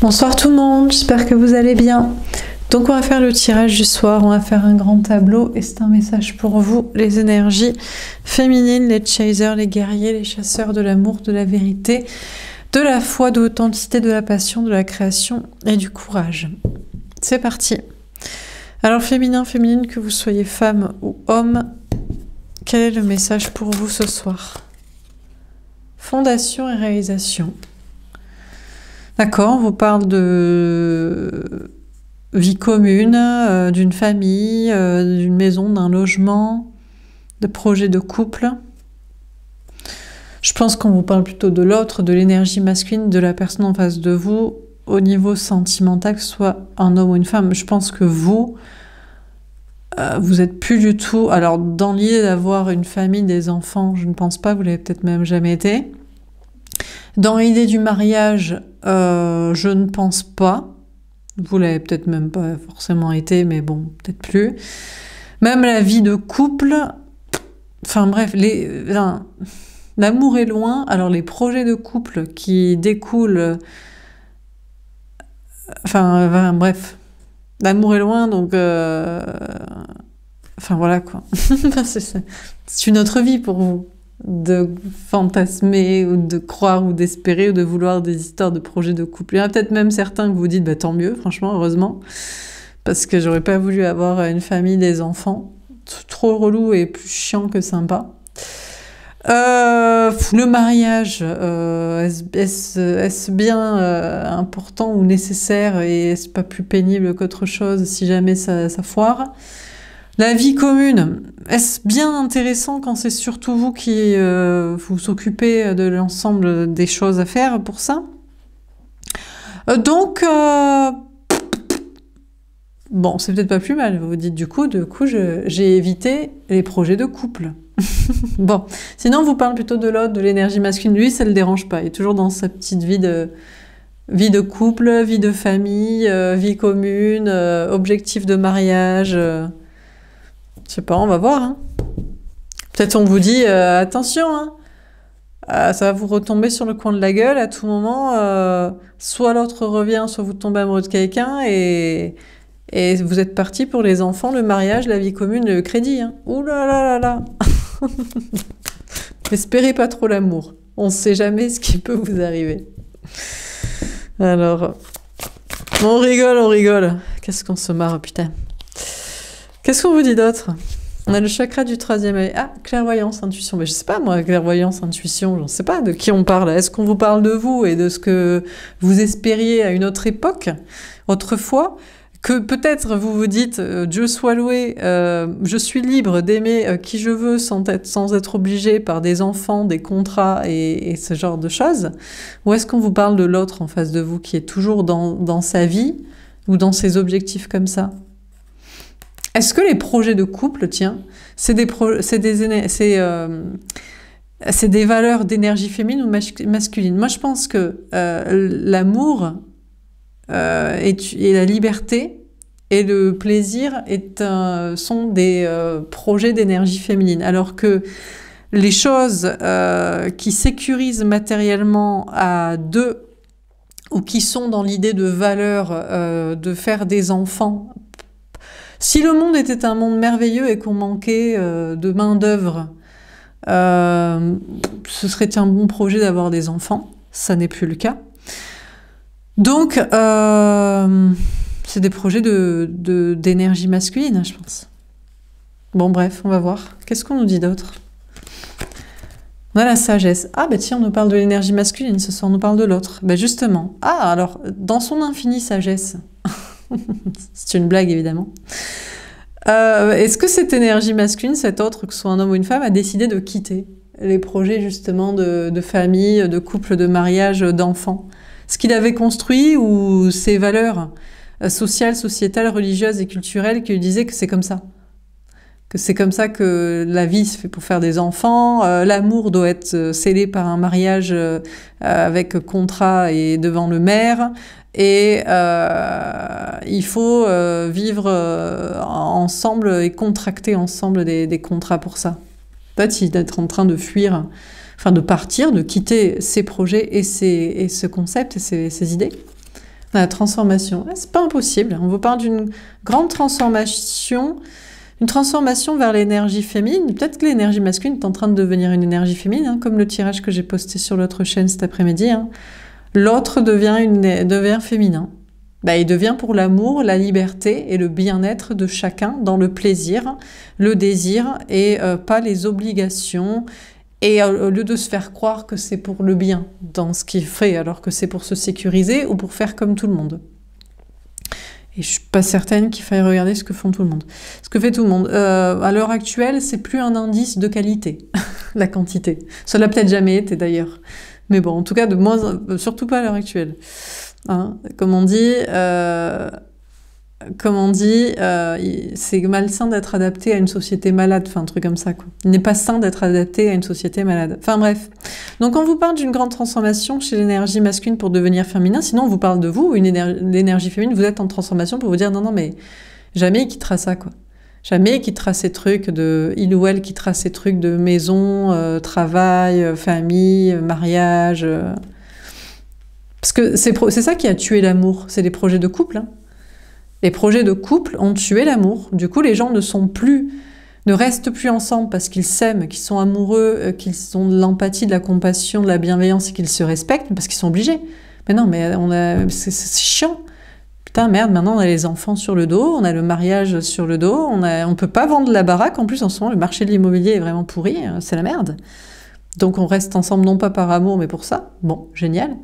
Bonsoir tout le monde, j'espère que vous allez bien. Donc on va faire le tirage du soir, on va faire un grand tableau et c'est un message pour vous, les énergies féminines, les chasers, les guerriers, les chasseurs de l'amour, de la vérité, de la foi, de l'authenticité, de la passion, de la création et du courage. C'est parti. Alors féminin, féminine, que vous soyez femme ou homme, quel est le message pour vous ce soir? Fondation et réalisation. D'accord, on vous parle de vie commune, d'une famille, d'une maison, d'un logement, de projets de couple. Je pense qu'on vous parle plutôt de l'autre, de l'énergie masculine, de la personne en face de vous, au niveau sentimental, que ce soit un homme ou une femme. Je pense que vous êtes plus du tout... Alors, dans l'idée d'avoir une famille, des enfants, je ne pense pas, vous l'avez peut-être même jamais été. Dans l'idée du mariage, je ne pense pas. Vous l'avez peut-être même pas forcément été, mais bon, peut-être plus. Même la vie de couple, enfin bref, l'amour est loin. Alors les projets de couple qui découlent, enfin bref, l'amour est loin, donc, enfin voilà quoi. C'est une autre vie pour vous, de fantasmer ou de croire ou d'espérer ou de vouloir des histoires de projets de couple. Il y en a peut-être même certains que vous dites bah, tant mieux, franchement, heureusement, parce que j'aurais pas voulu avoir une famille, des enfants. Trop relou et plus chiant que sympa. Le mariage, est-ce bien important ou nécessaire et est-ce pas plus pénible qu'autre chose si jamais ça foire? La vie commune, est-ce bien intéressant quand c'est surtout vous qui vous occupez de l'ensemble des choses à faire pour ça? Donc, bon, c'est peut-être pas plus mal. Vous vous dites du coup, j'ai évité les projets de couple. Bon, sinon, on vous parle plutôt de l'autre, de l'énergie masculine. Lui, ça le dérange pas. Il est toujours dans sa petite vie de couple, vie de famille, vie commune, objectif de mariage... Je sais pas, on va voir. Hein. Peut-être on vous dit, attention, hein, ça va vous retomber sur le coin de la gueule à tout moment. Soit l'autre revient, soit vous tombez amoureux de quelqu'un et vous êtes parti pour les enfants, le mariage, la vie commune, le crédit. Hein. Ouh là là là là. Espérez pas trop l'amour. On ne sait jamais ce qui peut vous arriver. Alors, on rigole, on rigole. Qu'est-ce qu'on se marre, putain. Qu'est-ce qu'on vous dit d'autre? On a le chakra du 3e œil. Ah, clairvoyance, intuition. Mais je sais pas, moi, clairvoyance, intuition, je ne sais pas de qui on parle. Est-ce qu'on vous parle de vous et de ce que vous espériez à une autre époque, autrefois? Que peut-être vous vous dites, Dieu soit loué, je suis libre d'aimer qui je veux sans être obligé par des enfants, des contrats et ce genre de choses? Ou est-ce qu'on vous parle de l'autre en face de vous qui est toujours dans sa vie ou dans ses objectifs comme ça? Est-ce que les projets de couple, tiens, c'est des valeurs d'énergie féminine ou masculine? Moi, je pense que l'amour et la liberté et le plaisir sont des projets d'énergie féminine, alors que les choses qui sécurisent matériellement à deux ou qui sont dans l'idée de valeur de faire des enfants. Si le monde était un monde merveilleux et qu'on manquait de main-d'œuvre, ce serait un bon projet d'avoir des enfants. Ça n'est plus le cas. Donc, c'est des projets d'énergie masculine, je pense. Bon, bref, on va voir. Qu'est-ce qu'on nous dit d'autre? On a la sagesse. Ah, ben tiens, on nous parle de l'énergie masculine, ce soir on nous parle de l'autre. Ben justement. Ah, alors, dans son infinie sagesse... C'est une blague, évidemment. Est-ce que cette énergie masculine, cet autre, que ce soit un homme ou une femme, a décidé de quitter les projets, justement, de famille, de couple, de mariage, d'enfants? Ce qu'il avait construit ou ses valeurs sociales, sociétales, religieuses et culturelles qui lui disaient que c'est comme ça? Que c'est comme ça que la vie se fait pour faire des enfants, l'amour doit être scellé par un mariage avec contrat et devant le maire, et il faut vivre ensemble et contracter ensemble des contrats pour ça. Peut-être il est en train de fuir, enfin de partir, de quitter ses projets et ce concept et ces idées. La transformation, c'est pas impossible. On vous parle d'une grande transformation, une transformation vers l'énergie féminine. Peut-être que l'énergie masculine est en train de devenir une énergie féminine, hein, comme le tirage que j'ai posté sur l'autre chaîne cet après-midi. Hein. L'autre devient féminin. Bah, il devient pour l'amour, la liberté et le bien-être de chacun dans le plaisir, le désir et pas les obligations. Et au lieu de se faire croire que c'est pour le bien dans ce qu'il fait, alors que c'est pour se sécuriser ou pour faire comme tout le monde. Et je suis pas certaine qu'il faille regarder ce que font tout le monde. Ce que fait tout le monde. À l'heure actuelle, c'est plus un indice de qualité, la quantité. Ça l'a peut-être jamais été d'ailleurs. Mais bon, en tout cas, surtout pas à l'heure actuelle. Hein, comme on dit, c'est malsain d'être adapté à une société malade, enfin un truc comme ça, quoi. Il n'est pas sain d'être adapté à une société malade. Enfin bref. Donc on vous parle d'une grande transformation chez l'énergie masculine pour devenir féminin, sinon on vous parle de vous, l'énergie féminine, vous êtes en transformation pour vous dire non, mais jamais il quittera ça, quoi. Jamais il quittera ces trucs il ou elle quittera ces trucs de maison, travail, famille, mariage. Parce que c'est ça qui a tué l'amour, c'est les projets de couple, hein. Les projets de couple ont tué l'amour. Du coup, les gens ne restent plus ensemble parce qu'ils s'aiment, qu'ils sont amoureux, qu'ils ont de l'empathie, de la compassion, de la bienveillance et qu'ils se respectent, parce qu'ils sont obligés. Mais non, mais c'est chiant. Putain, merde, maintenant on a les enfants sur le dos, on a le mariage sur le dos, on peut pas vendre la baraque. En plus, en ce moment, le marché de l'immobilier est vraiment pourri, c'est la merde. Donc on reste ensemble non pas par amour, mais pour ça. Bon, génial.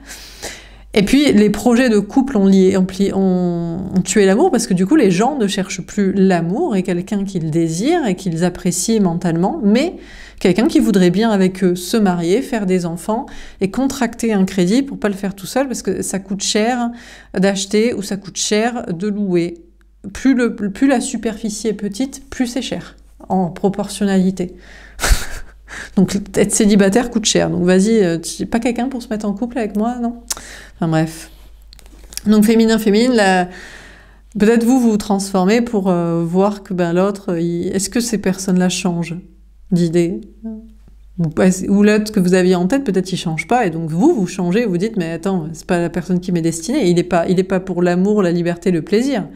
Et puis, les projets de couple ont tué l'amour parce que du coup, les gens ne cherchent plus l'amour et quelqu'un qu'ils désirent et qu'ils apprécient mentalement, mais quelqu'un qui voudrait bien avec eux se marier, faire des enfants et contracter un crédit pour pas le faire tout seul parce que ça coûte cher d'acheter ou ça coûte cher de louer. Plus la superficie est petite, plus c'est cher en proportionnalité. Donc être célibataire coûte cher. Donc vas-y, pas quelqu'un pour se mettre en couple avec moi, non? Enfin bref. Donc féminin, féminine, peut-être vous transformez pour voir que l'autre, est-ce que ces personnes-là changent d'idée? Ou l'autre que vous aviez en tête, peut-être il change pas, et donc vous changez, vous dites, mais attends, c'est pas la personne qui m'est destinée, il est pas pour l'amour, la liberté, le plaisir.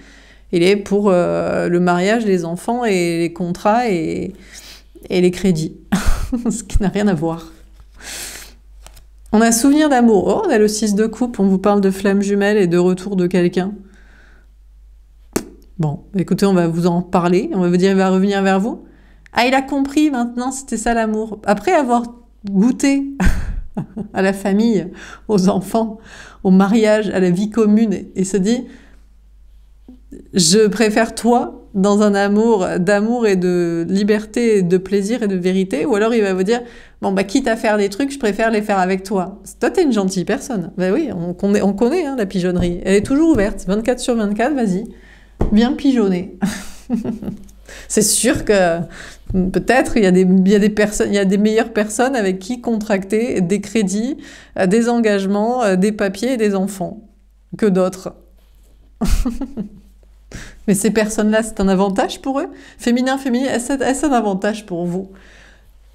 Il est pour le mariage, les enfants et les contrats et les crédits. Ce qui n'a rien à voir. On a souvenir d'amour. Oh, on a le 6 de coupe, on vous parle de flamme jumelle et de retour de quelqu'un. Bon, écoutez, on va vous en parler, on va vous dire il va revenir vers vous. Ah, il a compris maintenant, c'était ça l'amour. Après avoir goûté à la famille, aux enfants, au mariage, à la vie commune, et se dit, je préfère toi dans un amour d'amour et de liberté, de plaisir et de vérité, ou alors il va vous dire, bon quitte à faire des trucs, je préfère les faire avec toi. Toi, t'es une gentille personne. Ben oui, on connaît hein, la pigeonnerie. Elle est toujours ouverte, 24/24, vas-y, viens pigeonner. C'est sûr que peut-être il y a des meilleures personnes avec qui contracter des crédits, des engagements, des papiers et des enfants que d'autres. Mais ces personnes-là, c'est un avantage pour eux? Féminin, féminine, est-ce un avantage pour vous?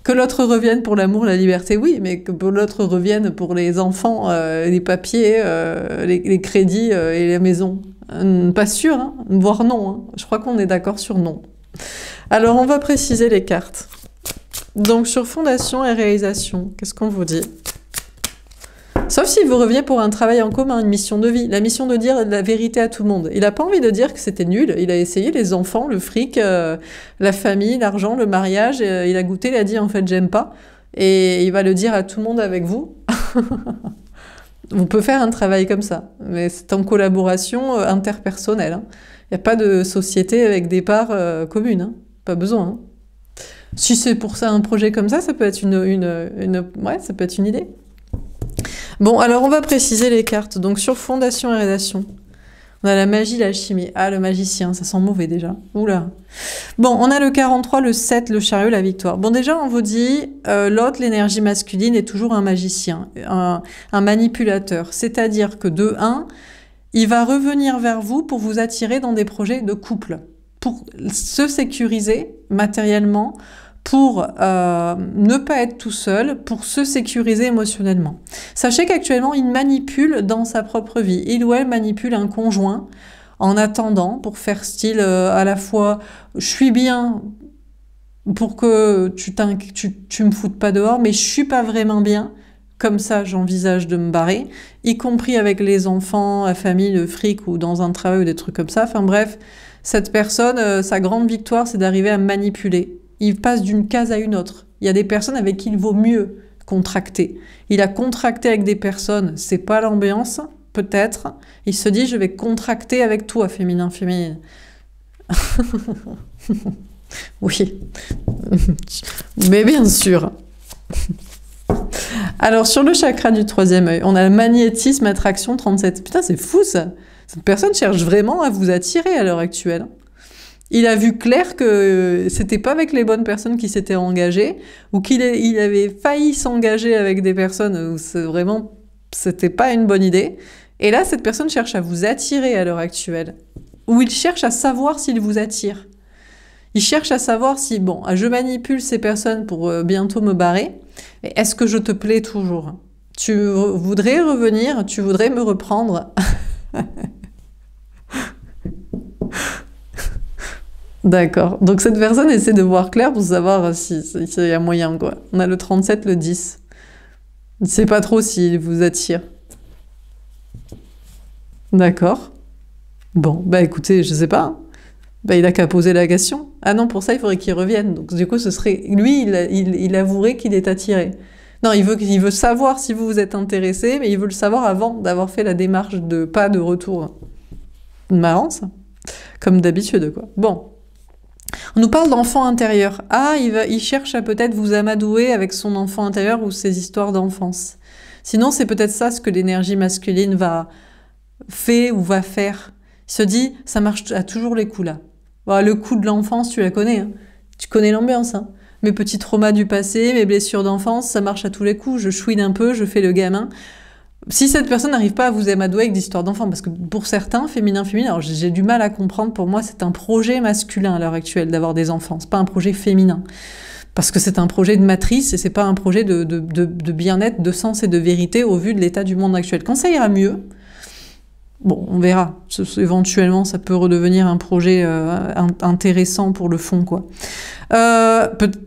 Que l'autre revienne pour l'amour, la liberté, oui, mais que l'autre revienne pour les enfants, les papiers, les crédits et les maisons. Pas sûr, hein, voire non. Hein. Je crois qu'on est d'accord sur non. Alors, on va préciser les cartes. Donc, sur fondation et réalisation, qu'est-ce qu'on vous dit? Sauf si vous reveniez pour un travail en commun, une mission de vie, la mission de dire la vérité à tout le monde. Il n'a pas envie de dire que c'était nul, il a essayé les enfants, le fric, la famille, l'argent, le mariage, il a goûté, il a dit en fait j'aime pas, et il va le dire à tout le monde avec vous. On peut faire un travail comme ça, mais c'est en collaboration interpersonnelle. Hein. Il n'y a pas de société avec des parts communes, hein. Pas besoin. Hein. Si c'est pour ça un projet comme ça, ça peut être ouais, ça peut être une idée. Bon, alors on va préciser les cartes. Donc sur fondation et réalisation, on a la magie, la chimie. Ah, le magicien, ça sent mauvais déjà. Oula. Bon, on a le 43, le 7, le chariot, la victoire. Bon, déjà, on vous dit, l'autre, l'énergie masculine, est toujours un magicien, un manipulateur. C'est-à-dire que de 1, il va revenir vers vous pour vous attirer dans des projets de couple, pour se sécuriser matériellement, pour ne pas être tout seul, pour se sécuriser émotionnellement. Sachez qu'actuellement, il manipule dans sa propre vie. Il ou elle manipule un conjoint en attendant pour faire style à la fois « je suis bien pour que tu me foutes pas dehors, mais je suis pas vraiment bien ». Comme ça, j'envisage de me barrer, y compris avec les enfants, la famille, le fric ou dans un travail ou des trucs comme ça. Enfin bref, cette personne, sa grande victoire, c'est d'arriver à manipuler. Il passe d'une case à une autre. Il y a des personnes avec qui il vaut mieux contracter. Il a contracté avec des personnes, c'est pas l'ambiance, peut-être. Il se dit, je vais contracter avec toi, féminin, féminine. Oui, mais bien sûr. Alors, sur le chakra du troisième œil, on a le magnétisme, attraction 37. Putain, c'est fou, ça. Cette personne cherche vraiment à vous attirer à l'heure actuelle. Il a vu clair que c'était pas avec les bonnes personnes qu'il s'était engagé, ou qu'il avait failli s'engager avec des personnes où c'était pas une bonne idée. Et là, cette personne cherche à vous attirer à l'heure actuelle. Ou il cherche à savoir s'il vous attire. Il cherche à savoir si, bon, je manipule ces personnes pour bientôt me barrer, mais est-ce que je te plais toujours? Tu voudrais revenir? Tu voudrais me reprendre? D'accord. Donc cette personne essaie de voir clair pour savoir s'il y a moyen, quoi. On a le 37, le 10. Il ne sait pas trop s'il vous attire. D'accord. Bon, bah écoutez, je sais pas. Hein. Bah, il a qu'à poser la question. Ah non, pour ça, il faudrait qu'il revienne. Donc du coup, ce serait... Lui, il avouerait qu'il est attiré. Non, il veut savoir si vous vous êtes intéressé, mais il veut le savoir avant d'avoir fait la démarche de pas de retour. Marrant, ça. Comme d'habitude, quoi. Bon. On nous parle d'enfant intérieur. Ah, il cherche à peut-être vous amadouer avec son enfant intérieur ou ses histoires d'enfance. Sinon, c'est peut-être ça ce que l'énergie masculine va faire. Il se dit, ça marche à toujours les coups, là. Bon, le coup de l'enfance, tu la connais. Hein. Tu connais l'ambiance. Hein. Mes petits traumas du passé, mes blessures d'enfance, ça marche à tous les coups. Je chouine un peu, je fais le gamin. Si cette personne n'arrive pas à vous amadouer avec des histoires d'enfants, parce que pour certains, féminin, alors j'ai du mal à comprendre, pour moi, c'est un projet masculin à l'heure actuelle d'avoir des enfants. C'est pas un projet féminin. Parce que c'est un projet de matrice et c'est pas un projet de bien-être, de sens et de vérité au vu de l'état du monde actuel. Quand ça ira mieux, bon, on verra. Éventuellement, ça peut redevenir un projet intéressant pour le fond, quoi.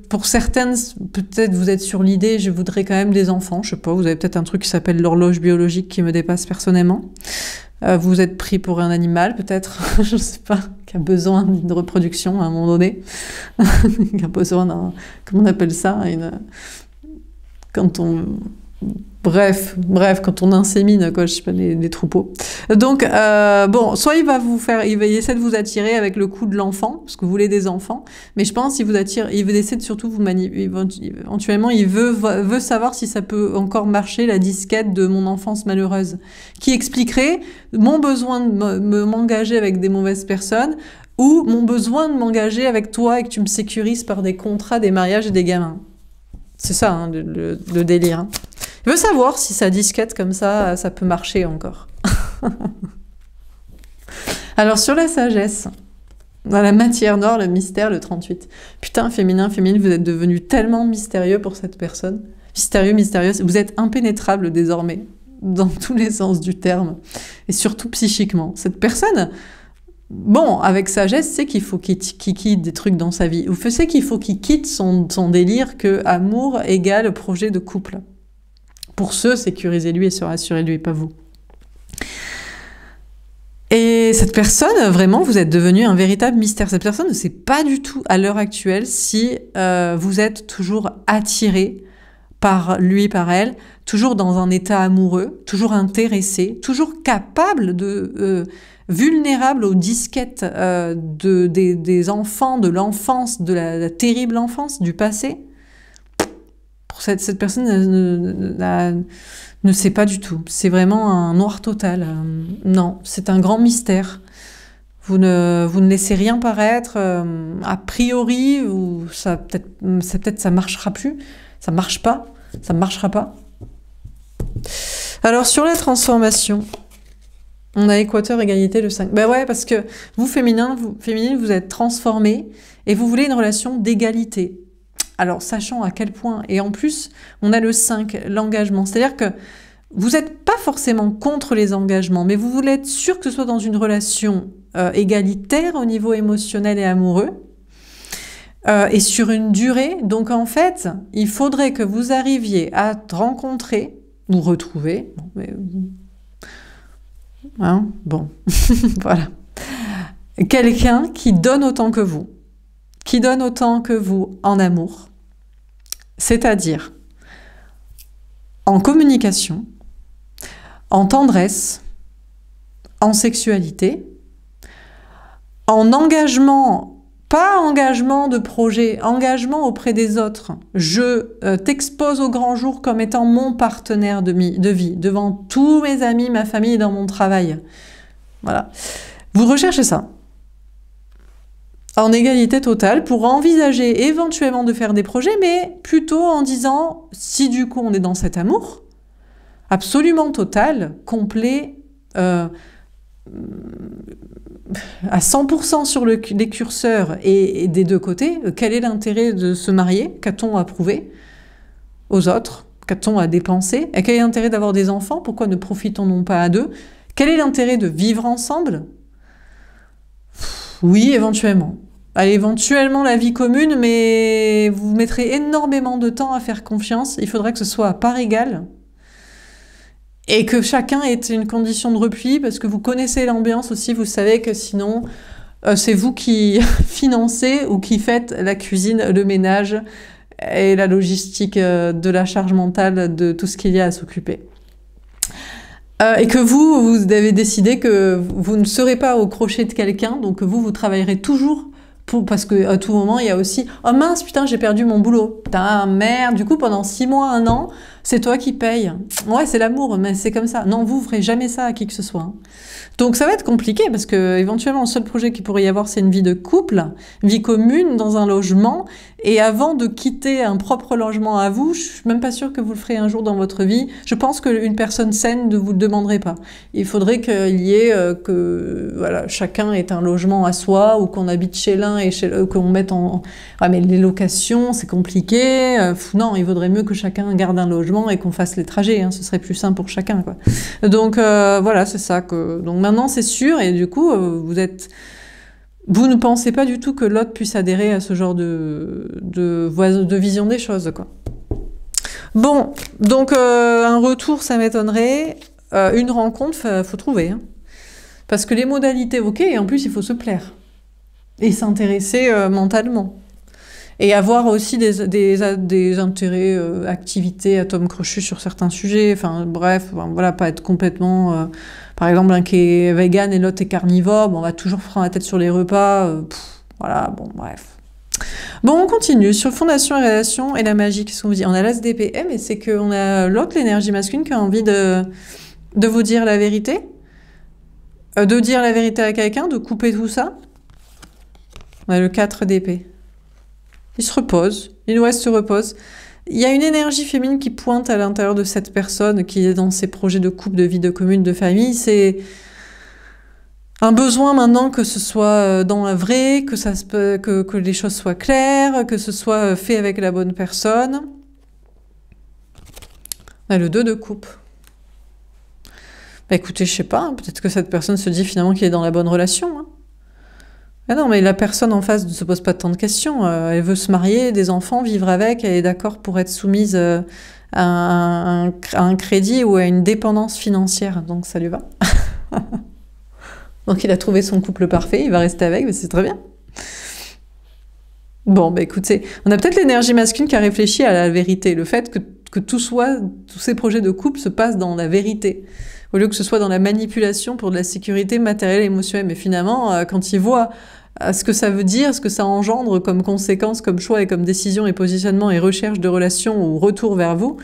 Pour certaines, peut-être vous êtes sur l'idée, je voudrais quand même des enfants. Je sais pas, vous avez peut-être un truc qui s'appelle l'horloge biologique qui me dépasse personnellement. Vous êtes pris pour un animal, peut-être, je sais pas, qui a besoin d'une reproduction à un moment donné. Qui a besoin d'un... Comment on appelle ça? Quand on... Bref, quand on insémine, quoi, je sais pas, les troupeaux. Donc, bon, soit il va essayer de vous attirer avec le coup de l'enfant, parce que vous voulez des enfants, mais je pense qu'il vous attire, il veut essayer de surtout vous manipuler, éventuellement, il veut savoir si ça peut encore marcher, la disquette de mon enfance malheureuse, qui expliquerait mon besoin de m'engager avec des mauvaises personnes, ou mon besoin de m'engager avec toi et que tu me sécurises par des contrats, des mariages et des gamins. C'est ça, hein, le délire. Hein. Il veut savoir si sa disquette comme ça peut marcher encore. Alors, sur la sagesse, dans la matière noire, le mystère, le 38. Putain, féminin, féminine, vous êtes devenus tellement mystérieux pour cette personne. Mystérieux, mystérieuse. Vous êtes impénétrable désormais, dans tous les sens du terme. Et surtout psychiquement. Cette personne... Bon, avec sagesse, c'est qu'il faut qu'il quitte des trucs dans sa vie. Ou c'est qu'il faut qu'il quitte son délire que amour égale projet de couple. Pour se sécuriser lui et se rassurer lui, pas vous. Et cette personne, vraiment, vous êtes devenu un véritable mystère. Cette personne ne sait pas du tout, à l'heure actuelle, si vous êtes toujours attiré par lui, par elle, toujours dans un état amoureux, toujours intéressé, toujours capable de... vulnérable aux disquettes des enfants, de l'enfance, de la terrible enfance, du passé. Pour cette personne ne sait pas du tout. C'est vraiment un noir total. Non, c'est un grand mystère. Vous ne laissez rien paraître. A priori, peut-être ça marchera plus. Ça marche pas. Ça marchera pas. Alors, sur la transformation... On a équateur, égalité, le 5. Ben ouais, parce que vous, féminine, vous êtes transformé et vous voulez une relation d'égalité. Alors, sachant à quel point, et en plus, on a le 5, l'engagement. C'est-à-dire que vous n'êtes pas forcément contre les engagements, mais vous voulez être sûr que ce soit dans une relation égalitaire au niveau émotionnel et amoureux, et sur une durée. Donc, en fait, il faudrait que vous arriviez à rencontrer, ou retrouver, hein, bon, voilà, quelqu'un qui donne autant que vous. Qui donne autant que vous en amour, c'est-à-dire en communication, en tendresse, en sexualité, en engagement, pas engagement de projet, engagement auprès des autres. Je t'expose au grand jour comme étant mon partenaire de vie, devant tous mes amis, ma famille et dans mon travail. Voilà. Vous recherchez ça. En égalité totale pour envisager éventuellement de faire des projets, mais plutôt en disant, si du coup on est dans cet amour, absolument total, complet, à 100% sur les curseurs et des deux côtés, quel est l'intérêt de se marier? Qu'a-t-on à prouver aux autres? Qu'a-t-on à dépenser? Et quel est l'intérêt d'avoir des enfants? Pourquoi ne profitons-nous pas à deux? Quel est l'intérêt de vivre ensemble? Oui, éventuellement. Allez, éventuellement la vie commune, mais vous mettrez énormément de temps à faire confiance. Il faudrait que ce soit à part égale et que chacun ait une condition de repli, parce que vous connaissez l'ambiance aussi, vous savez que sinon, c'est vous qui financez ou qui faites la cuisine, le ménage et la logistique de la charge mentale de tout ce qu'il y a à s'occuper. Et que vous avez décidé que vous ne serez pas au crochet de quelqu'un, donc que vous travaillerez toujours parce qu'à tout moment, il y a aussi « Oh mince, putain, j'ai perdu mon boulot. Putain, merde, du coup, pendant 6 mois, 1 an, c'est toi qui payes. » Ouais, c'est l'amour, mais c'est comme ça. Non, vous ne ferez jamais ça à qui que ce soit. Hein. Donc ça va être compliqué, parce que éventuellement, le seul projet qu'il pourrait y avoir, c'est une vie de couple, vie commune dans un logement. Et avant de quitter un propre logement à vous, je suis même pas sûre que vous le ferez un jour dans votre vie. Je pense qu'une personne saine ne vous le demanderait pas. Il faudrait qu'il y ait que voilà, chacun ait un logement à soi, ou qu'on habite chez l'un et qu'on mette en... Ouais, mais les locations, c'est compliqué. Non, il vaudrait mieux que chacun garde un logement et qu'on fasse les trajets. Hein, ce serait plus simple pour chacun, quoi. Donc voilà, c'est ça. Donc maintenant, c'est sûr, et du coup, vous ne pensez pas du tout que l'autre puisse adhérer à ce genre de vision des choses, quoi. Bon, donc un retour, ça m'étonnerait. Une rencontre, faut trouver. Hein. Parce que les modalités, ok, et en plus, il faut se plaire. Et s'intéresser mentalement. Et avoir aussi des intérêts, activités, atomes crochus sur certains sujets. Enfin, bref, voilà, pas être complètement... par exemple, un qui est vegan et l'autre est carnivore, bon, on va toujours prendre la tête sur les repas. Voilà, bon, bref. Bon, on continue. Sur fondation et relation et la magie, qu'est-ce qu'on vous dit? On a l'ASDP, mais c'est qu'on a l'autre, l'énergie masculine, qui a envie de vous dire la vérité. De dire la vérité à quelqu'un, de couper tout ça. On a le 4 d'épée. Il se repose, il se repose. Il y a une énergie féminine qui pointe à l'intérieur de cette personne qui est dans ses projets de couple, de vie, de commune, de famille. C'est un besoin maintenant que ce soit dans la vraie, que les choses soient claires, que ce soit fait avec la bonne personne. On a le 2 de coupe. Bah écoutez, je sais pas, hein, peut-être que cette personne se dit finalement qu'il est dans la bonne relation. Hein. Ah non, mais la personne en face ne se pose pas tant de questions. Elle veut se marier, des enfants, vivre avec, elle est d'accord pour être soumise à un crédit ou à une dépendance financière. Donc ça lui va. Donc il a trouvé son couple parfait, il va rester avec, mais c'est très bien. Bon, bah écoutez, on a peut-être l'énergie masculine qui a réfléchi à la vérité, le fait que tous ces projets de couple se passent dans la vérité, au lieu que ce soit dans la manipulation pour de la sécurité matérielle et émotionnelle. Mais finalement, quand il voit ce que ça veut dire, ce que ça engendre comme conséquences, comme choix et comme décision et positionnement et recherche de relations ou retour vers vous,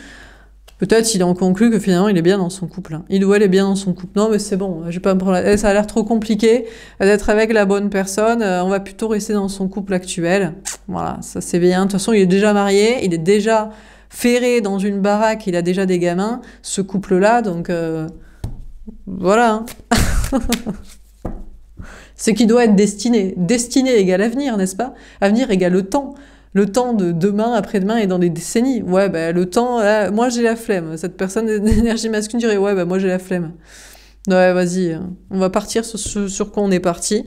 peut-être il en conclut que finalement il est bien dans son couple. Hein. Il ou elle est bien dans son couple. Non mais c'est bon, je vais pas me prendre ça a l'air trop compliqué d'être avec la bonne personne, on va plutôt rester dans son couple actuel. Voilà, ça c'est bien. De toute façon, il est déjà marié, il est déjà ferré dans une baraque, il a déjà des gamins, ce couple-là, donc voilà. Hein. Ce qui doit être destiné. Destiné égale avenir, n'est-ce pas? Avenir égale le temps. Le temps de demain, après-demain et dans des décennies. Ouais, bah, le temps, là, moi j'ai la flemme. Cette personne d'énergie masculine dirait, ouais, bah, moi j'ai la flemme. Ouais, vas-y, on va partir sur quoi on est parti.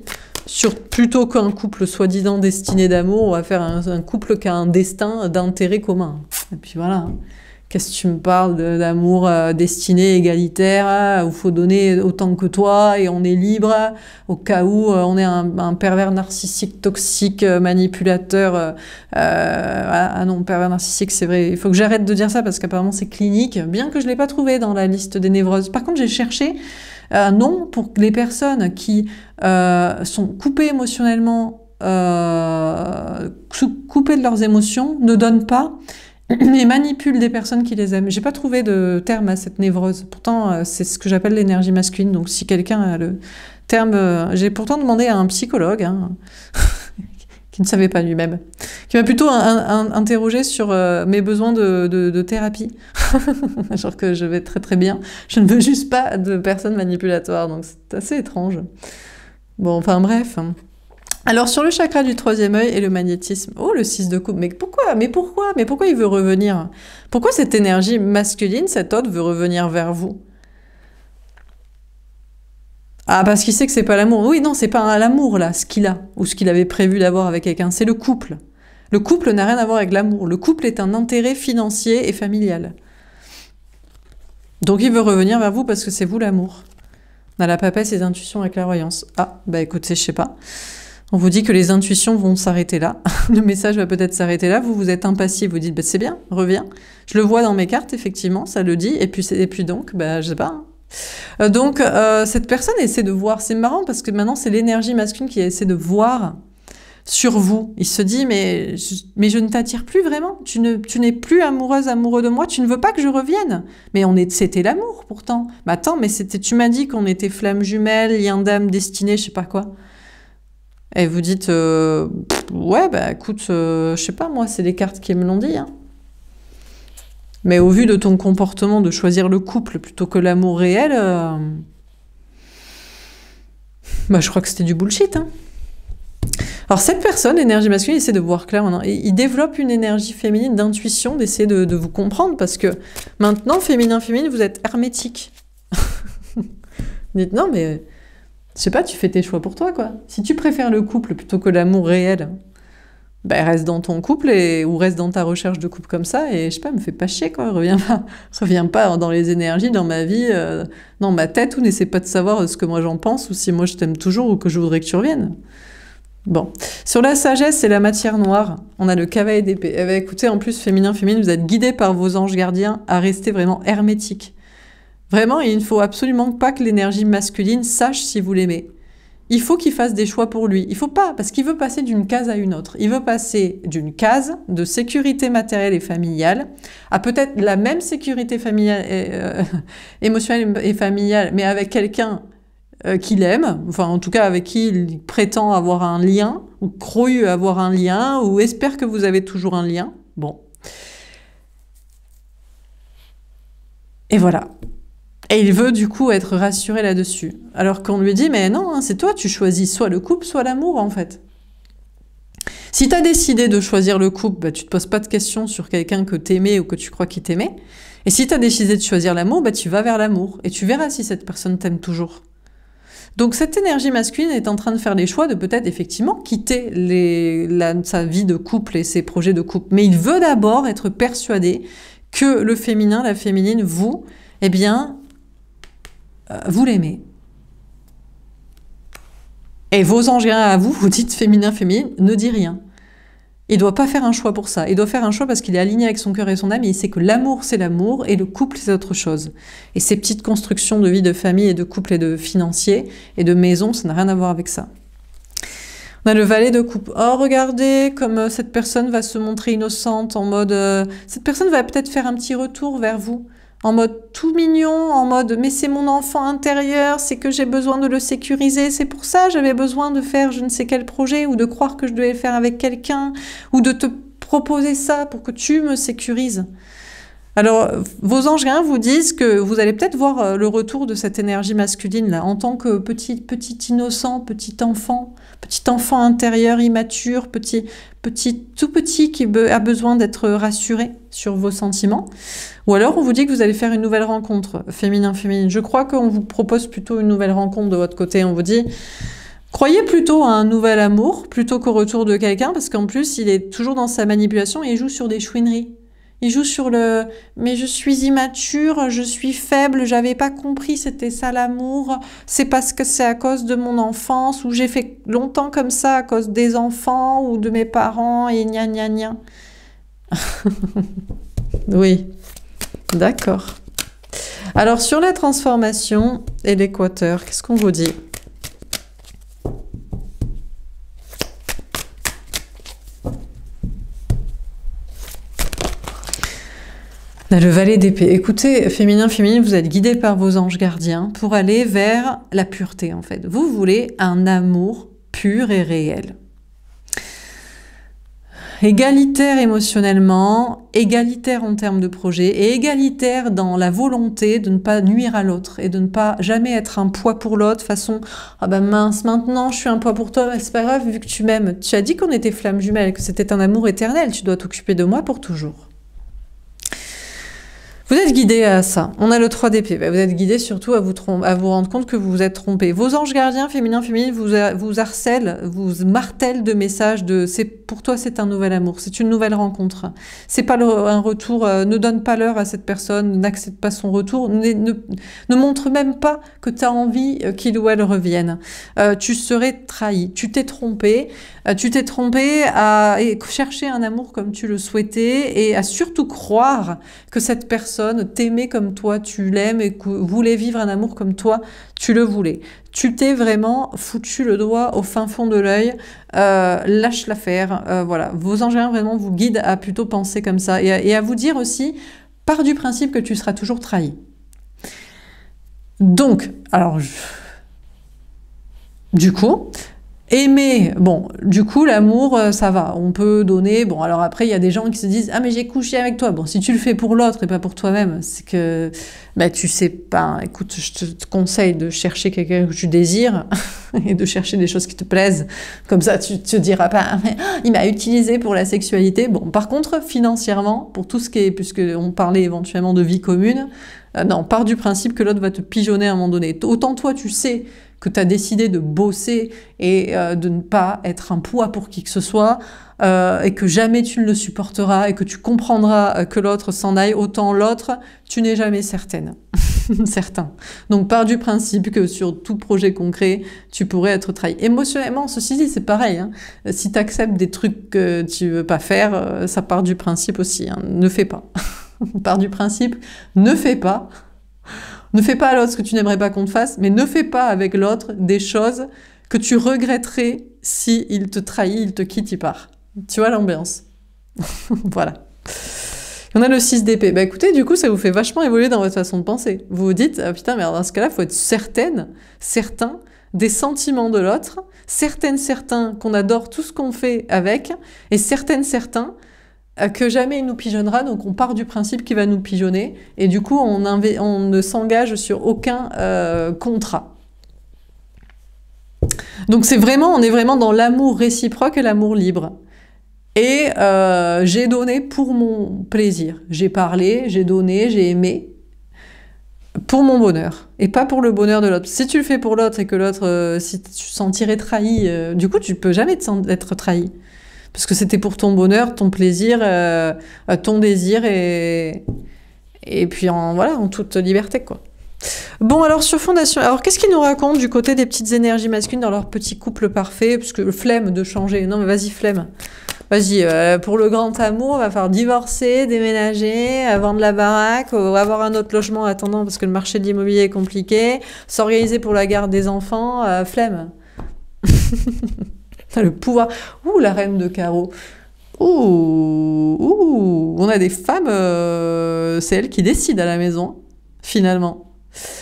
Plutôt qu'un couple soi-disant destiné d'amour, on va faire un couple qui a un destin d'intérêt commun. Et puis voilà. Qu'est-ce que tu me parles d'amour destiné, égalitaire, où il faut donner autant que toi et on est libre, au cas où on est un pervers narcissique, toxique, manipulateur. Ah non, pervers narcissique, c'est vrai. Il faut que j'arrête de dire ça parce qu'apparemment c'est clinique, bien que je ne l'ai pas trouvé dans la liste des névroses. Par contre, j'ai cherché un nom pour les personnes qui sont coupées émotionnellement, coupées de leurs émotions, ne donnent pas et manipulent des personnes qui les aiment. J'ai pas trouvé de terme à cette névrose. Pourtant, c'est ce que j'appelle l'énergie masculine. Donc, si quelqu'un a le terme... j'ai pourtant demandé à un psychologue, hein, qui ne savait pas lui-même, qui m'a plutôt interrogé sur mes besoins de thérapie. Genre que je vais très très bien. Je ne veux juste pas de personnes manipulatoires. Donc, c'est assez étrange. Bon, enfin bref... Alors, sur le chakra du troisième œil et le magnétisme, oh, le 6 de coupe, mais pourquoi il veut revenir? Pourquoi cette énergie masculine, cet autre, veut revenir vers vous? Ah, parce qu'il sait que c'est pas l'amour. Oui, non, c'est pas l'amour, là, ce qu'il a, ou ce qu'il avait prévu d'avoir avec quelqu'un, c'est le couple. Le couple n'a rien à voir avec l'amour. Le couple est un intérêt financier et familial. Donc, il veut revenir vers vous parce que c'est vous l'amour. On a la papesse, ses intuitions et clairvoyance. Ah, bah écoutez, je sais pas. On vous dit que les intuitions vont s'arrêter là. Le message va peut-être s'arrêter là. Vous êtes impassible. Vous dites, bah, c'est bien, reviens. Je le vois dans mes cartes, effectivement, ça le dit. Et puis donc, bah, je sais pas. Donc, cette personne essaie de voir. C'est marrant parce que maintenant, c'est l'énergie masculine qui essaie de voir sur vous. Il se dit, mais je ne t'attire plus vraiment. Tu n'es plus amoureuse, amoureux de moi. Tu ne veux pas que je revienne. Mais c'était l'amour, pourtant. Mais attends, mais tu m'as dit qu'on était flammes jumelles, lien d'âme, destinée, je sais pas quoi. Et vous dites, ouais, bah écoute, je sais pas, moi, c'est les cartes qui me l'ont dit. Hein. Mais au vu de ton comportement de choisir le couple plutôt que l'amour réel, bah je crois que c'était du bullshit. Hein. Alors cette personne, l'énergie masculine, essaie de voir clair maintenant. Et il développe une énergie féminine d'intuition, d'essayer de vous comprendre, parce que maintenant, féminin, vous êtes hermétique. Vous dites, non, mais... Je sais pas, tu fais tes choix pour toi, quoi. Si tu préfères le couple plutôt que l'amour réel, ben reste dans ton couple ou reste dans ta recherche de couple comme ça et je sais pas, me fais pas chier, quoi. Reviens pas dans les énergies, dans ma vie, dans ma tête, ou n'essaie pas de savoir ce que moi j'en pense ou si moi je t'aime toujours ou que je voudrais que tu reviennes. Bon. Sur la sagesse et la matière noire, on a le cavalier d'épée. Eh ben, écoutez, en plus, féminin, vous êtes guidé par vos anges gardiens à rester vraiment hermétique. Vraiment, il ne faut absolument pas que l'énergie masculine sache si vous l'aimez. Il faut qu'il fasse des choix pour lui. Il faut pas, parce qu'il veut passer d'une case à une autre. Il veut passer d'une case de sécurité matérielle et familiale à peut-être la même sécurité familiale, émotionnelle et familiale, mais avec quelqu'un qu'il aime, enfin en tout cas avec qui il prétend avoir un lien, ou croit avoir un lien, ou espère que vous avez toujours un lien. Bon. Et voilà. Et il veut du coup être rassuré là-dessus. Alors qu'on lui dit, mais non, hein, c'est toi, tu choisis soit le couple, soit l'amour en fait. Si tu as décidé de choisir le couple, bah, tu te poses pas de questions sur quelqu'un que t'aimais ou que tu crois qu'il t'aimait. Et si tu as décidé de choisir l'amour, bah, tu vas vers l'amour. Et tu verras si cette personne t'aime toujours. Donc cette énergie masculine est en train de faire les choix de peut-être effectivement quitter sa vie de couple et ses projets de couple. Mais il veut d'abord être persuadé que le féminin, la féminine, vous, eh bien... vous l'aimez. Et vos anges à vous, vous dites féminin, féminine, ne dit rien. Il ne doit pas faire un choix pour ça. Il doit faire un choix parce qu'il est aligné avec son cœur et son âme et il sait que l'amour, c'est l'amour et le couple, c'est autre chose. Et ces petites constructions de vie, de famille et de couple et de financier et de maison, ça n'a rien à voir avec ça. On a le valet de coupe. Oh, regardez comme cette personne va se montrer innocente, en mode... cette personne va peut-être faire un petit retour vers vous. En mode tout mignon, en mode « mais c'est mon enfant intérieur, c'est que j'ai besoin de le sécuriser, c'est pour ça j'avais besoin de faire je ne sais quel projet ou de croire que je devais le faire avec quelqu'un ou de te proposer ça pour que tu me sécurises. » Alors, vos anges gardiens vous disent que vous allez peut-être voir le retour de cette énergie masculine là, en tant que petit innocent, petit enfant intérieur immature, tout petit qui a besoin d'être rassuré sur vos sentiments. Ou alors, on vous dit que vous allez faire une nouvelle rencontre féminin-féminine. Je crois qu'on vous propose plutôt une nouvelle rencontre de votre côté. On vous dit, croyez plutôt à un nouvel amour plutôt qu'au retour de quelqu'un, parce qu'en plus, il est toujours dans sa manipulation et il joue sur des chouineries. Il joue sur le « mais je suis immature, je suis faible, j'avais pas compris, c'était ça l'amour, c'est parce que c'est à cause de mon enfance, ou j'ai fait longtemps comme ça à cause des enfants ou de mes parents, et gna gna gna. » Oui, d'accord. Alors sur la transformation et l'équateur, qu'est-ce qu'on vous dit ? Le valet d'épée. Écoutez, féminin, vous êtes guidé par vos anges gardiens pour aller vers la pureté, en fait. Vous voulez un amour pur et réel. Égalitaire émotionnellement, égalitaire en termes de projet et égalitaire dans la volonté de ne pas nuire à l'autre et de ne pas jamais être un poids pour l'autre, façon « Ah ben mince, maintenant je suis un poids pour toi, mais c'est pas grave vu que tu m'aimes. Tu as dit qu'on était flammes jumelles, que c'était un amour éternel, tu dois t'occuper de moi pour toujours. » Vous êtes guidé à ça. On a le 3 d'épée. Vous êtes guidé surtout à vous rendre compte que vous vous êtes trompé. Vos anges gardiens, féminine, vous harcèlent, vous martèlent de messages de pour toi, c'est un nouvel amour, c'est une nouvelle rencontre. C'est pas un retour, ne donne pas l'heure à cette personne, n'accepte pas son retour, ne montre même pas que tu as envie qu'il ou elle revienne. Tu serais trahi, tu t'es trompé à chercher un amour comme tu le souhaitais et à surtout croire que cette personne t'aimait comme toi tu l'aimes et que voulait vivre un amour comme toi tu le voulais. Tu t'es vraiment foutu le doigt au fin fond de l'œil, lâche l'affaire, voilà. Vos anges vraiment vous guident à plutôt penser comme ça et à vous dire aussi, pars du principe que tu seras toujours trahi. Donc, alors, du coup, aimer, bon, du coup, l'amour, ça va, on peut donner, bon, alors après, il y a des gens qui se disent « Ah, mais j'ai couché avec toi ». Bon, si tu le fais pour l'autre et pas pour toi-même, c'est que, bah, tu sais pas, écoute, je te conseille de chercher quelqu'un que tu désires et de chercher des choses qui te plaisent. Comme ça, tu te diras pas « Ah, mais il m'a utilisé pour la sexualité ». Bon, par contre, financièrement, pour tout ce qui est, puisque on parlait éventuellement de vie commune, non, part du principe que l'autre va te pigeonner à un moment donné. Autant toi, tu sais que tu as décidé de bosser et de ne pas être un poids pour qui que ce soit, et que jamais tu ne le supporteras et que tu comprendras que l'autre s'en aille, autant l'autre, tu n'es jamais certaine. Certain. Donc, part du principe que sur tout projet concret, tu pourrais être trahi. Émotionnellement, ceci dit, c'est pareil. Hein. Si tu acceptes des trucs que tu veux pas faire, ça part du principe aussi. Hein. Ne fais pas. Part du principe, ne fais pas. Ne fais pas à l'autre ce que tu n'aimerais pas qu'on te fasse, mais ne fais pas avec l'autre des choses que tu regretterais si il te trahit, il te quitte, il part. Tu vois l'ambiance. Voilà. On a le 6 d'épée. Bah écoutez, du coup, ça vous fait vachement évoluer dans votre façon de penser. Vous vous dites, ah, putain, mais dans ce cas-là, il faut être certain des sentiments de l'autre, certain qu'on adore tout ce qu'on fait avec, et certain que jamais il nous pigeonnera, donc on part du principe qu'il va nous pigeonner, et du coup on ne s'engage sur aucun contrat. Donc on est vraiment dans l'amour réciproque et l'amour libre. Et j'ai donné pour mon plaisir. J'ai parlé, j'ai donné, j'ai aimé, pour mon bonheur, et pas pour le bonheur de l'autre. Si tu le fais pour l'autre et que l'autre, si tu te sentirais trahi, du coup tu peux jamais être trahi. Parce que c'était pour ton bonheur, ton plaisir, ton désir, et puis voilà, en toute liberté, quoi. Bon, alors sur Fondation, alors qu'est-ce qu'ils nous racontent du côté des petites énergies masculines dans leur petit couple parfait? Parce que flemme de changer, non mais vas-y, flemme. Vas-y, pour le grand amour, on va falloir divorcer, déménager, vendre la baraque, avoir un autre logement en attendant parce que le marché de l'immobilier est compliqué, s'organiser pour la garde des enfants, flemme. Le pouvoir. Ouh, la reine de carreau. Ouh, on a des femmes, c'est elles qui décident à la maison, finalement.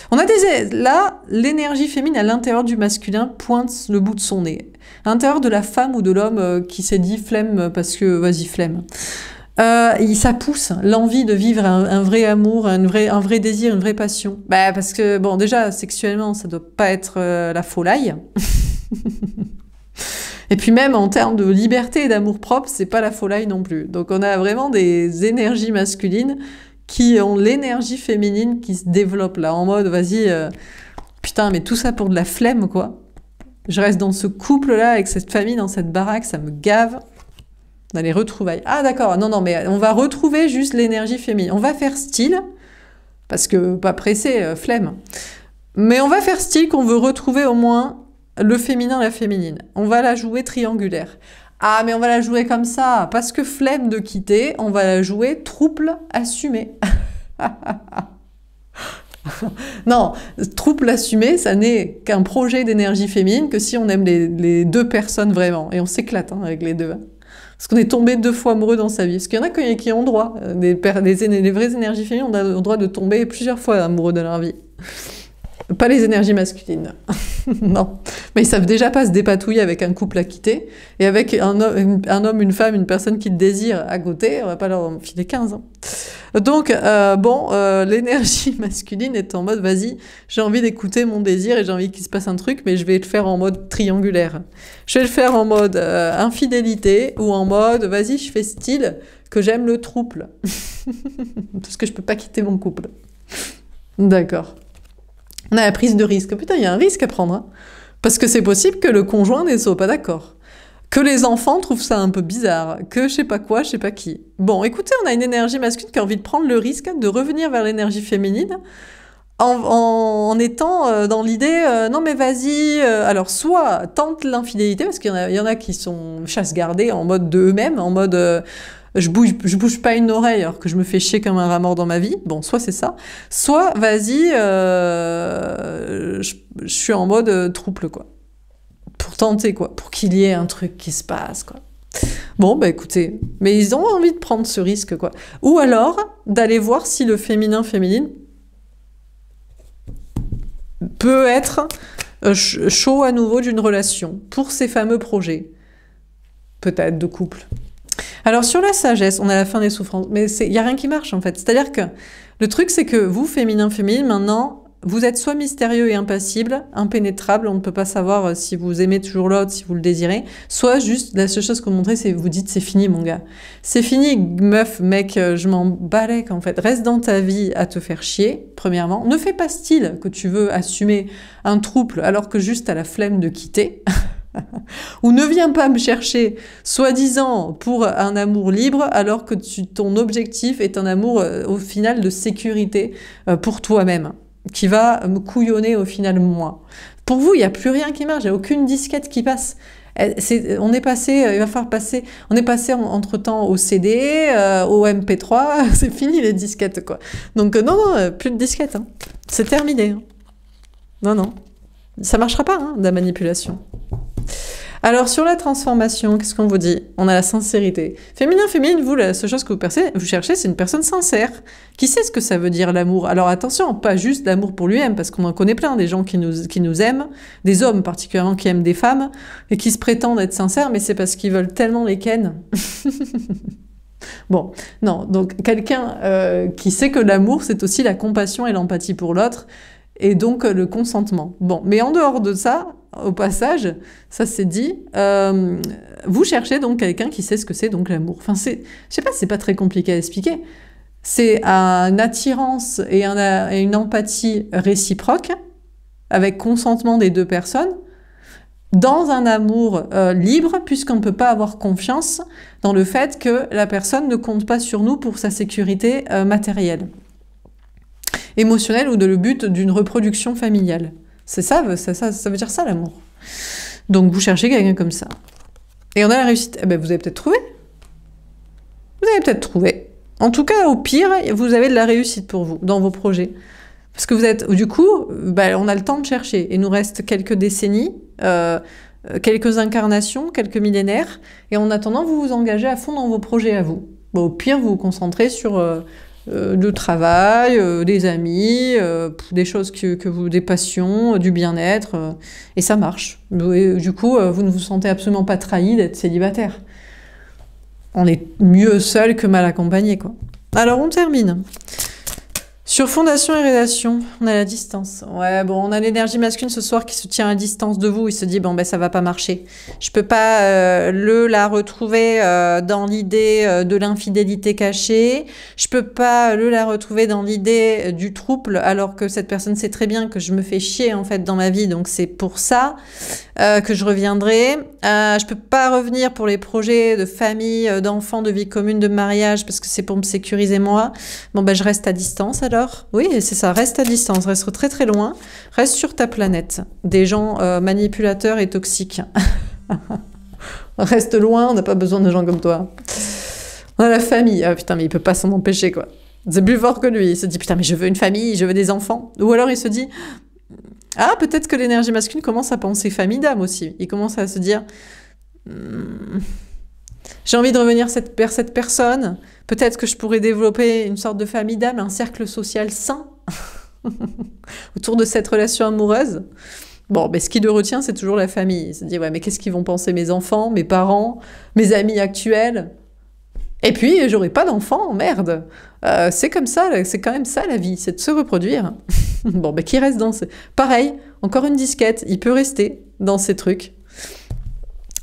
On a là, l'énergie féminine à l'intérieur du masculin pointe le bout de son nez. À l'intérieur de la femme ou de l'homme qui s'est dit flemme parce que, vas-y, flemme. Ça pousse l'envie de vivre un vrai amour, un vrai désir, une vraie passion. Bah, parce que, bon, déjà, sexuellement, ça doit pas être la folie. Et puis même en termes de liberté et d'amour-propre, c'est pas la folie non plus. Donc on a vraiment des énergies masculines qui ont l'énergie féminine qui se développe là, en mode, vas-y, putain, mais tout ça pour de la flemme, quoi. Je reste dans ce couple-là, avec cette famille, dans cette baraque, ça me gave. On a les retrouvailles. Ah d'accord, non, mais on va retrouver juste l'énergie féminine. On va faire style, parce que pas pressé, flemme. Mais on va faire style qu'on veut retrouver au moins le féminin, la féminine. On va la jouer triangulaire. Ah, mais on va la jouer comme ça, parce que flemme de quitter, on va la jouer trouble assumé. Non, trouble assumé, ça n'est qu'un projet d'énergie féminine que si on aime les deux personnes vraiment. Et on s'éclate avec les deux. Parce qu'on est tombé 2 fois amoureux dans sa vie. Parce qu'il y en a qui ont droit. Les vraies énergies féminines ont le droit de tomber plusieurs fois amoureux de leur vie. Pas les énergies masculines. Non. Mais ils savent déjà pas se dépatouiller avec un couple à quitter. Et avec un homme, une femme, une personne qui te désire à côté, on va pas leur en filer 15. Donc, l'énergie masculine est en mode, vas-y, j'ai envie d'écouter mon désir et j'ai envie qu'il se passe un truc, mais je vais le faire en mode triangulaire. Je vais le faire en mode infidélité ou en mode, vas-y, je fais style que j'aime le trouble. Parce que je peux pas quitter mon couple. D'accord. On a la prise de risque. Putain, il y a un risque à prendre. Hein. Parce que c'est possible que le conjoint ne soit pas d'accord. Que les enfants trouvent ça un peu bizarre. Que je sais pas quoi, je sais pas qui. Bon, écoutez, on a une énergie masculine qui a envie de prendre le risque de revenir vers l'énergie féminine en étant dans l'idée non mais vas-y, alors soit tente l'infidélité, parce qu'il y en a qui sont chasse-gardés en mode de eux-mêmes, en mode je bouge pas une oreille alors que je me fais chier comme un rat mort dans ma vie. Bon, soit c'est ça. Soit, vas-y, je suis en mode trouble, quoi. Pour tenter, quoi. Pour qu'il y ait un truc qui se passe, quoi. Bon, bah écoutez. Mais ils ont envie de prendre ce risque, quoi. Ou alors, d'aller voir si le féminin-féminine peut être chaud à nouveau d'une relation pour ces fameux projets. Peut-être de couple. Alors sur la sagesse, on a la fin des souffrances, mais il n'y a rien qui marche en fait. C'est-à-dire que le truc c'est que vous, féminin, féminine, maintenant, vous êtes soit mystérieux et impassible, impénétrable, on ne peut pas savoir si vous aimez toujours l'autre, si vous le désirez, soit juste, la seule chose que vous montrez, c'est vous dites c'est fini mon gars. C'est fini, meuf, mec, je m'en balèque en fait. Reste dans ta vie à te faire chier, premièrement. Ne fais pas style que tu veux assumer un trouble alors que juste t'as la flemme de quitter. Ou ne viens pas me chercher, soi-disant, pour un amour libre, alors que ton objectif est un amour, au final, de sécurité pour toi-même, qui va me couillonner, au final, moi. Pour vous, il n'y a plus rien qui marche, il n'y a aucune disquette qui passe. On est passé, il va falloir passer, on est passé entre-temps au CD, au MP3, c'est fini les disquettes, quoi. Donc non, plus de disquettes, hein. C'est terminé. Hein. Non, ça marchera pas, hein, la manipulation. Alors, sur la transformation, qu'est-ce qu'on vous dit? On a la sincérité. Féminin, féminine, vous, la seule chose que vous cherchez, c'est une personne sincère, qui sait ce que ça veut dire l'amour. Alors attention, pas juste l'amour pour lui-même, parce qu'on en connaît plein, des gens qui nous aiment, des hommes particulièrement qui aiment des femmes, et qui se prétendent être sincères, mais c'est parce qu'ils veulent tellement les ken. Bon, non, donc quelqu'un qui sait que l'amour, c'est aussi la compassion et l'empathie pour l'autre, et donc le consentement. Bon, mais en dehors de ça, au passage, ça c'est dit, vous cherchez donc quelqu'un qui sait ce que c'est donc l'amour. Enfin, je sais pas, c'est pas très compliqué à expliquer. C'est une attirance et une empathie réciproque, avec consentement des deux personnes, dans un amour libre, puisqu'on ne peut pas avoir confiance dans le fait que la personne ne compte pas sur nous pour sa sécurité matérielle, émotionnelle ou le but d'une reproduction familiale. C'est ça veut dire ça l'amour. Donc vous cherchez quelqu'un comme ça. Et on a la réussite. Eh ben, vous avez peut-être trouvé. Vous avez peut-être trouvé. En tout cas, au pire, vous avez de la réussite pour vous, dans vos projets. Parce que vous êtes, du coup, on a le temps de chercher. Il nous reste quelques décennies, quelques incarnations, quelques millénaires. Et en attendant, vous vous engagez à fond dans vos projets à vous. Bon, au pire, vous vous concentrez sur le travail, des amis, des choses des passions, du bien-être. Et ça marche. Et, du coup, vous ne vous sentez absolument pas trahi d'être célibataire. On est mieux seul que mal accompagné, quoi. Alors, on termine. Sur fondation et relation, on a la distance. Ouais, bon, on a l'énergie masculine ce soir qui se tient à distance de vous. Il se dit, bon, ben, ça va pas marcher. Je peux pas la retrouver dans l'idée de l'infidélité cachée. Je peux pas la retrouver dans l'idée du trouble, alors que cette personne sait très bien que je me fais chier, en fait, dans ma vie. Donc, c'est pour ça que je reviendrai. Je peux pas revenir pour les projets de famille, d'enfants, de vie commune, de mariage, parce que c'est pour me sécuriser moi. Bon, ben, je reste à distance, alors. Oui, c'est ça, reste à distance, reste très très loin, reste sur ta planète. Des gens manipulateurs et toxiques. Reste loin, on n'a pas besoin de gens comme toi. On a la famille, ah putain, mais il peut pas s'en empêcher, quoi. C'est plus fort que lui, il se dit, putain, mais je veux une famille, je veux des enfants. Ou alors il se dit, ah, peut-être que l'énergie masculine commence à penser famille d'âme aussi. Il commence à se dire, j'ai envie de revenir vers cette personne. Peut-être que je pourrais développer une sorte de famille d'âme, un cercle social sain autour de cette relation amoureuse. Bon, mais ce qui le retient, c'est toujours la famille. Il se dit, ouais, mais qu'est-ce qu'ils vont penser mes enfants, mes parents, mes amis actuels? Et puis, j'aurai pas d'enfants, merde. C'est comme ça, c'est quand même ça la vie, c'est de se reproduire. Bon, ben qui reste dans ce... Pareil, encore une disquette, il peut rester dans ces trucs.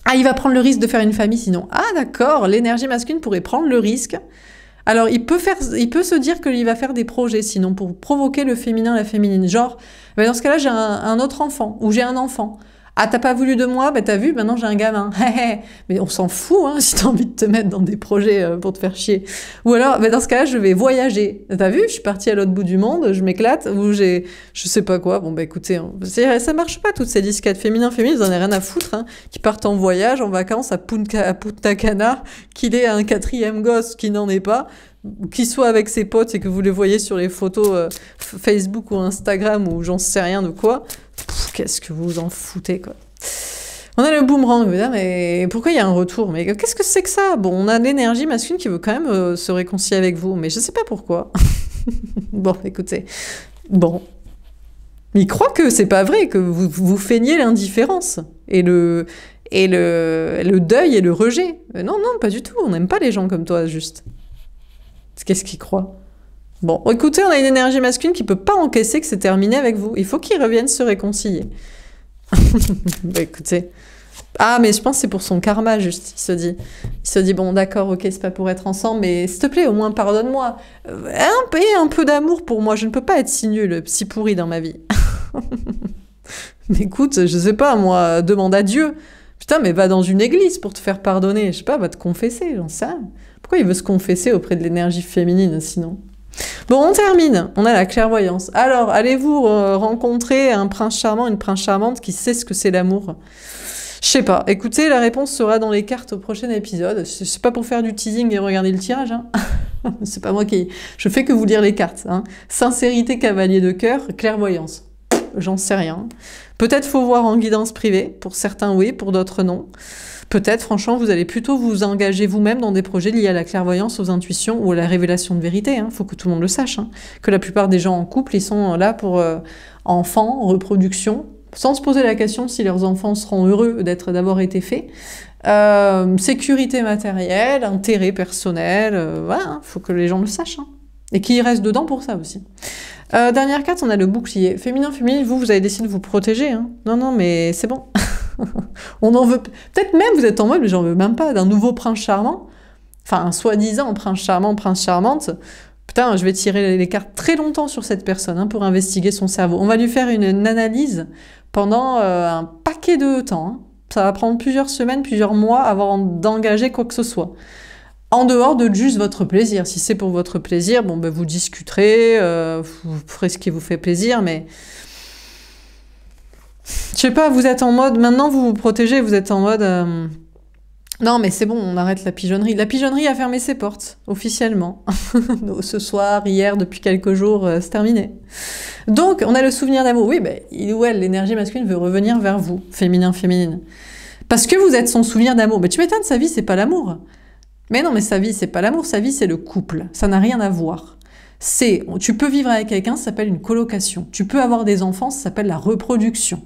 Ah, il va prendre le risque de faire une famille sinon. Ah, d'accord, l'énergie masculine pourrait prendre le risque. Alors, il peut se dire qu'il va faire des projets sinon pour provoquer le féminin, la féminine. Genre, ben dans ce cas-là, j'ai un autre enfant ou j'ai un enfant. Ah, t'as pas voulu de moi? Ben t'as vu, maintenant j'ai un gamin. Mais on s'en fout, hein, si t'as envie de te mettre dans des projets pour te faire chier. Ou alors, ben dans ce cas-là, je vais voyager. T'as vu, je suis partie à l'autre bout du monde, je m'éclate, ou je sais pas quoi. Bon, ben écoutez, ça marche pas, toutes ces disquettes féminins, féminines, vous en avez rien à foutre, hein, qui partent en voyage, en vacances à Punta Cana, qu'il ait un 4e gosse qui n'en est pas, qu'il soit avec ses potes et que vous les voyez sur les photos Facebook ou Instagram ou j'en sais rien de quoi. Qu'est-ce que vous en foutez, quoi. On a le boomerang, vous dire, mais pourquoi il y a un retour? Mais qu'est-ce que c'est que ça? Bon, on a l'énergie masculine qui veut quand même se réconcilier avec vous, mais je sais pas pourquoi. Bon, écoutez, bon. Il croit que c'est pas vrai, que vous feignez l'indifférence et le deuil et le rejet. Non, non, pas du tout, on n'aime pas les gens comme toi, juste. Qu'est-ce qu'il croit? Bon, écoutez, on a une énergie masculine qui peut pas encaisser que c'est terminé avec vous. Il faut qu'il revienne se réconcilier. Bah, écoutez. Ah, mais je pense que c'est pour son karma, juste, il se dit, bon, d'accord, ok, c'est pas pour être ensemble, mais s'il te plaît, au moins, pardonne-moi. Un peu d'amour pour moi, je ne peux pas être si nulle, si pourrie dans ma vie. Mais écoute, je sais pas, moi, demande à Dieu. Putain, mais va dans une église pour te faire pardonner. Je sais pas, va te confesser, j'en sais rien. Pourquoi il veut se confesser auprès de l'énergie féminine, sinon? Bon, on termine. On a la clairvoyance. Alors, allez-vous rencontrer un prince charmant, une prince charmante qui sait ce que c'est l'amour? Je sais pas. Écoutez, la réponse sera dans les cartes au prochain épisode. C'est pas pour faire du teasing et regarder le tirage, hein. C'est pas moi qui... Je fais que vous lire les cartes, hein. Sincérité, cavalier de cœur, clairvoyance. J'en sais rien. Peut-être faut voir en guidance privée. Pour certains, oui. Pour d'autres, non. Peut-être, franchement, vous allez plutôt vous engager vous-même dans des projets liés à la clairvoyance, aux intuitions ou à la révélation de vérité. Faut que tout le monde le sache. Que la plupart des gens en couple, ils sont là pour enfants, reproduction, sans se poser la question si leurs enfants seront heureux d'avoir été faits. Sécurité matérielle, intérêt personnel, voilà, faut que les gens le sachent. Et qu'ils restent dedans pour ça aussi. Dernière carte, on a le bouclier. Féminin, féminine, vous avez décidé de vous protéger. Non, non, mais c'est bon. On en veut... Peut-être même vous êtes en mode, mais j'en veux même pas, d'un nouveau prince charmant. Enfin, un soi-disant prince charmant, prince charmante. Putain, je vais tirer les cartes très longtemps sur cette personne pour investiguer son cerveau. On va lui faire une analyse pendant un paquet de temps. Ça va prendre plusieurs semaines, plusieurs mois avant d'engager quoi que ce soit. En dehors de juste votre plaisir. Si c'est pour votre plaisir, bon, ben, vous discuterez, vous ferez ce qui vous fait plaisir, mais... Je sais pas, vous êtes en mode... Maintenant, vous vous protégez, vous êtes en mode... Non, mais c'est bon, on arrête la pigeonnerie. La pigeonnerie a fermé ses portes, officiellement. Ce soir, hier, depuis quelques jours, c'est terminé. Donc, on a le souvenir d'amour. Oui, ben, il ou elle, l'énergie masculine veut revenir vers vous, féminin, féminine. Parce que vous êtes son souvenir d'amour. Mais tu m'étonnes, sa vie, c'est pas l'amour. Mais non, mais sa vie, c'est pas l'amour, sa vie, c'est le couple. Ça n'a rien à voir. Tu peux vivre avec quelqu'un, ça s'appelle une colocation. Tu peux avoir des enfants, ça s'appelle la reproduction.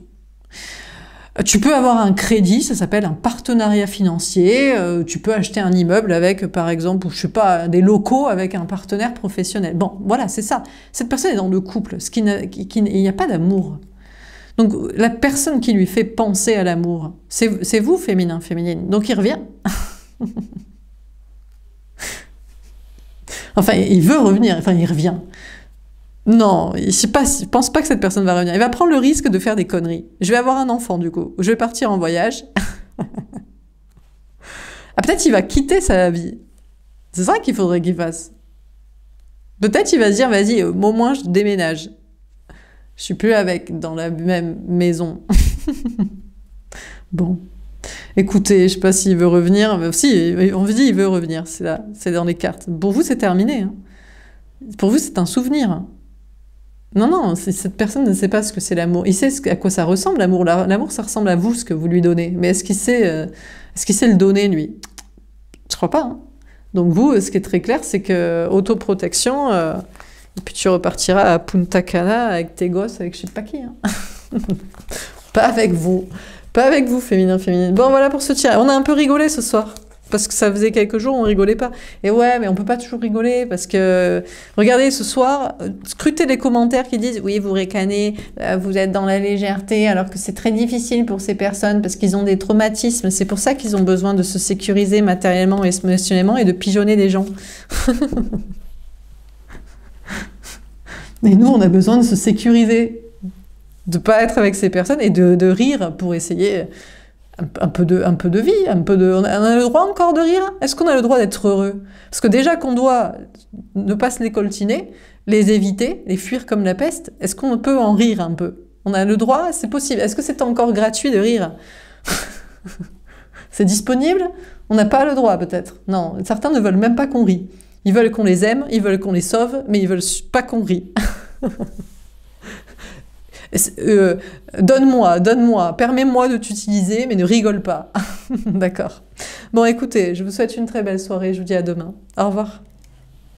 Tu peux avoir un crédit, ça s'appelle un partenariat financier. Tu peux acheter un immeuble avec, par exemple, ou je sais pas, des locaux avec un partenaire professionnel. Bon, voilà, c'est ça. Cette personne est dans le couple. Il n'y a pas d'amour. Donc, la personne qui lui fait penser à l'amour, c'est vous, féminin, féminine. Donc, il revient. Enfin, il veut revenir. Enfin, il revient. Non, je pense pas que cette personne va revenir. Il va prendre le risque de faire des conneries. Je vais avoir un enfant, du coup. Je vais partir en voyage. Ah, peut-être il va quitter sa vie. C'est ça qu'il faudrait qu'il fasse. Peut-être il va se dire, vas-y, au moins je déménage. Je suis plus dans la même maison. Bon. Écoutez, je sais pas s'il veut revenir. Si, on vous dit il veut revenir. C'est là, c'est dans les cartes. Pour vous, c'est terminé. Hein. Pour vous, c'est un souvenir. Non, non, cette personne ne sait pas ce que c'est l'amour. Il sait à quoi ça ressemble, l'amour. L'amour, ça ressemble à vous, ce que vous lui donnez. Mais est-ce qu'il sait le donner, lui? Je crois pas. Hein. Donc vous, ce qui est très clair, c'est que autoprotection, et puis tu repartiras à Punta Cana avec tes gosses, avec je sais pas qui. Hein. Pas avec vous. Pas avec vous, féminin, féminine. Bon, voilà pour ce tir. On a un peu rigolé ce soir. Parce que ça faisait quelques jours, on rigolait pas. Et ouais, mais on peut pas toujours rigoler parce que, regardez, ce soir, scrutez les commentaires qui disent, oui, vous ricanez, vous êtes dans la légèreté, alors que c'est très difficile pour ces personnes parce qu'ils ont des traumatismes. C'est pour ça qu'ils ont besoin de se sécuriser matériellement et émotionnellement et de pigeonner des gens. Et nous, on a besoin de se sécuriser, de pas être avec ces personnes et de rire pour essayer un peu de vie, on a le droit encore de rire? Est-ce qu'on a le droit d'être heureux? Parce que déjà qu'on doit ne pas se les coltiner, les éviter, les fuir comme la peste, est-ce qu'on peut en rire un peu? On a le droit? C'est possible. Est-ce que c'est encore gratuit de rire? C'est disponible? On n'a pas le droit peut-être. Non, certains ne veulent même pas qu'on rie. Ils veulent qu'on les aime, ils veulent qu'on les sauve, mais ils veulent pas qu'on rie. Donne-moi, permets-moi de t'utiliser, mais ne rigole pas. D'accord. Bon, écoutez, je vous souhaite une très belle soirée, je vous dis à demain. Au revoir.